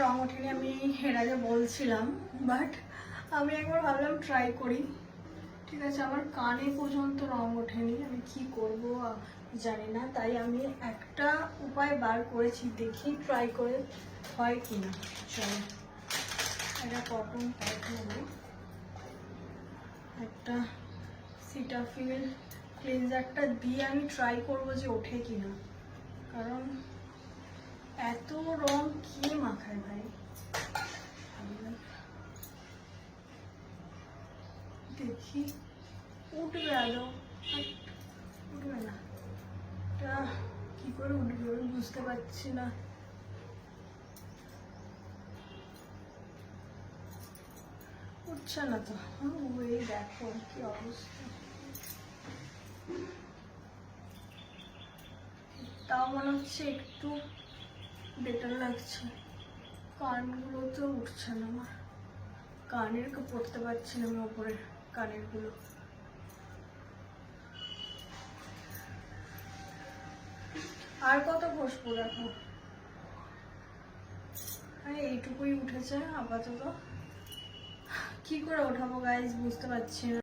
রং ওঠেনি আমি এর আগে বলছিলাম, বাট আমি একবার ভাবলাম ট্রাই করি। ঠিক আছে, আমার কানে পর্যন্ত রং ওঠেনি, আমি কি করব জানি না। তাই আমি একটা উপায় বার করেছি, দেখি ট্রাই করে হয় কি না। চলো, একটা কটন প্যাড নেব, একটা সিটাফিল ক্লিনজারটা দিয়ে আমি ট্রাই করব যে ওঠে কিনা, কারণ এত রং কি মাখায় ভাই। দেখি উঠবে আলো, উঠবে না, এটা কি করে উঠবে আমি বুঝতে পারছি না। উঠছে না তো, এই দেখো কি অবস্থা। তাও মনে হচ্ছে একটু বেটার লাগছে। কানগুলো তো উঠছে না আমার, কানের পড়তে পারছি না আমি ওপরে কানের গুলো। আর কত ঘষবো, দেখো এইটুকুই উঠেছে আপাতত। কি করে ওঠাবো গাইজ বুঝতে পারছি না।